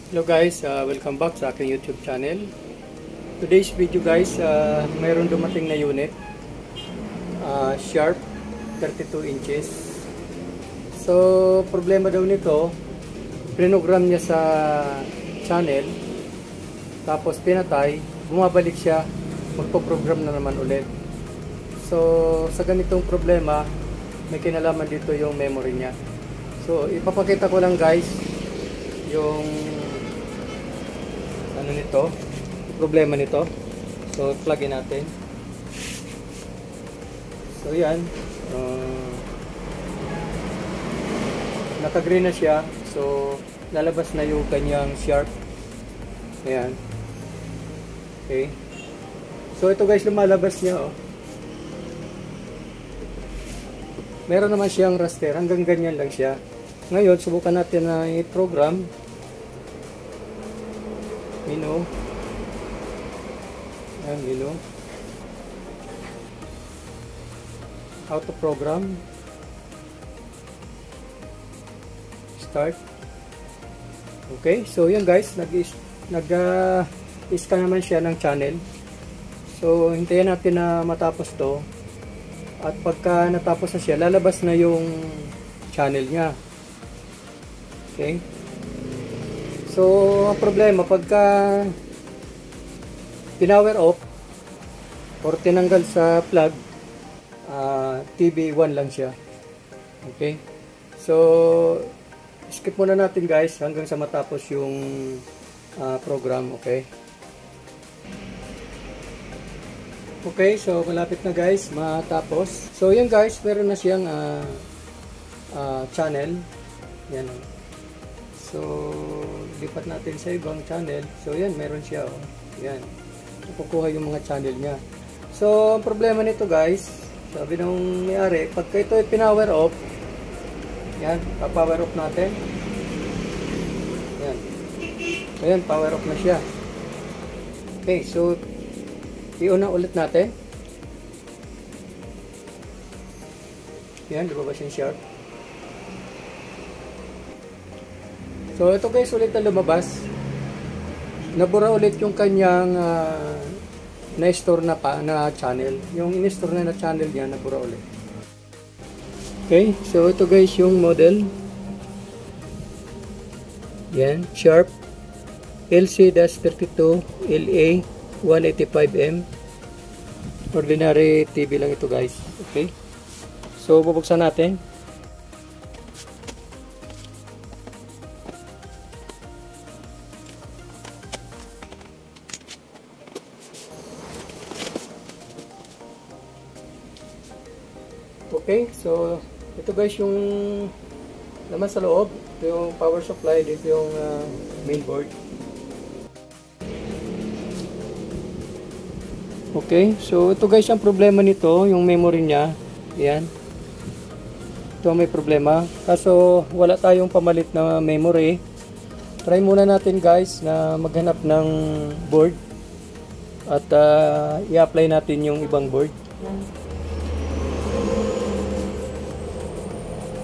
Hello guys, welcome back sa aking YouTube channel. Today's video guys, mayroon dumating na unit, Sharp 32 inches. So, problema daw nito, prinogram niya sa channel, tapos pinatay, bumabalik siya, magpo-program na naman ulit. So, sa ganitong problema, may kinalaman dito yung memory niya. So, ipapakita ko lang guys, yung ano nito, problema nito. So plug-in natin. So yan, naka-green na siya. So lalabas na yung kanyang sharp. Ayan. Okay. So ito guys, lumalabas niya oh. Meron naman siyang raster, hanggang ganyan lang siya. Ngayon subukan natin na i-program. Menu. Ayan, menu. Auto program. Start. Okay, so yun guys, nag-scan naman siya ng channel. So hintayin natin na matapos to. At pagka natapos na siya, lalabas na yung channel niya. Okay. So, ang problema, pagka pinower off or tinanggal sa plug, TB1 lang siya. Okay? So, skip muna natin guys hanggang sa matapos yung program. Okay? Okay, so malapit na guys matapos. So, yan guys, meron na siyang channel. Yan. So, lipat natin sa ibang channel. So, yan, meron siya. Oh. Yan. Kukuha yung mga channel niya. So, ang problema nito guys, sabi ng may-ari, pagka ito ay pinower off, yan, pa-power off natin. Yan. So, yan, power off na siya. Okay, so, i-on na ulit natin. Yan, lumabas yung sharp. So ito guys, ulit na lumabas. Nabura ulit yung kanyang na-store na channel. Yung in-store na channel niya, nabura ulit. Okay, so ito guys yung model. Yan, Sharp LC-32 LA 185M. Ordinary TV lang ito guys. Okay. So bubuksan natin. Okay, so ito guys yung laman sa loob. Ito yung power supply, dito yung main board. Okay, so ito guys ang problema nito, yung memory niya. Yan. Ito may problema. Kaso wala tayong pamalit na memory. Try muna natin guys na maghanap ng board. At i-apply natin yung ibang board.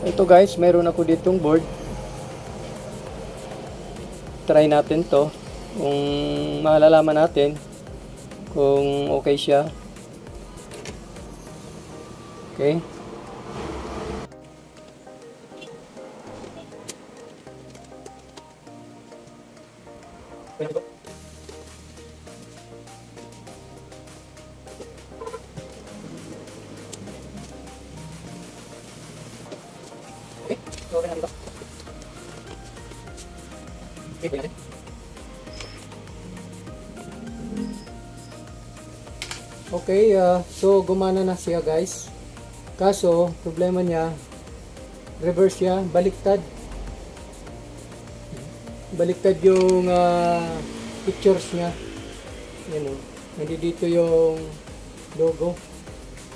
Ito guys, meron ako ditong board. Try natin to. Kung malalaman natin kung okay siya. Okay. Okay, so gumana na siya guys. Kaso, problema niya, reverse siya, baliktad. Baliktad yung pictures niya. Yan o, hindi dito yung logo.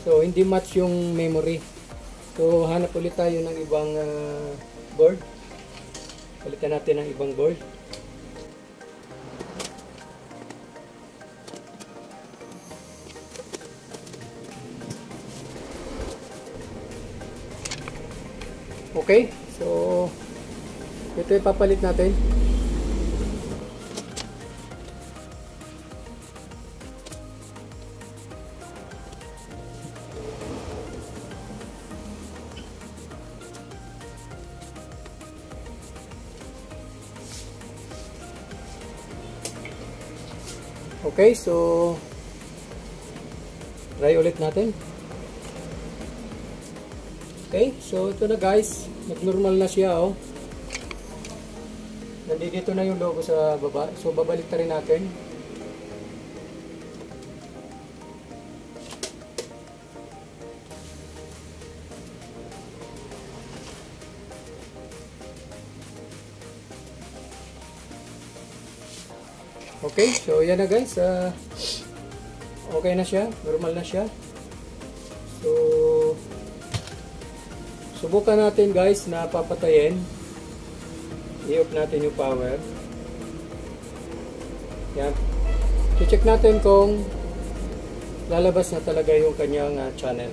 So, hindi match yung memory. So, hanap ulit tayo ng ibang board. Palitan natin ng ibang board. Okay, so ito ipapalit natin. Okay, so try ulit natin. Okay, so ito na guys, nag-normal na siya oh. Nandito na yung logo sa baba. So babalik na rin natin. Okay, so yan na guys. Okay na siya, normal na siya. So subukan natin guys na papatayin. I-off natin yung power. Yan. I-check natin kung lalabas na talaga yung kanyang channel.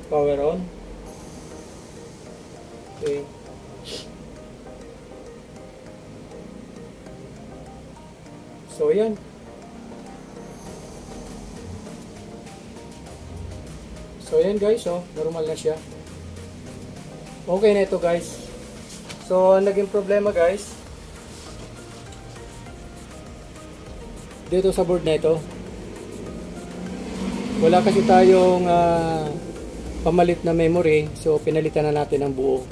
Power on. Okay. So yan. So yan guys, oh, normal na siya. Okay na ito guys. So, naging problema guys, dito sa board na ito, wala kasi tayong pamalit na memory, so pinalitan na natin ang buo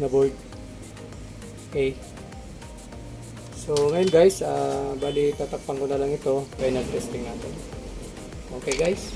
na board. Okay. So, ngayon guys, bali tatakpan ko na lang ito, final testing natin. Okay guys.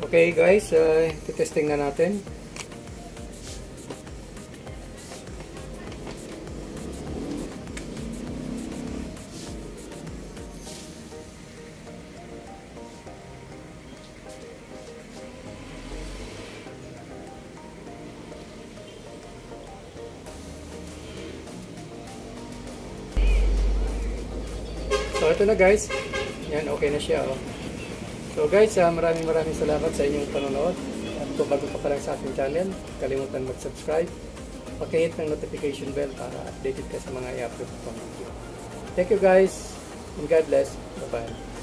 Okay guys, testing na natin. So ito na guys. Yan, okay na siya oh. So guys, maraming salamat sa inyong panonood. At kung bago ka pa lang sa ating channel, kalimutan mag-subscribe. Paki-hit ng notification bell para updated ka sa mga i-upload ko video. Thank you guys, and God bless. Bye-bye.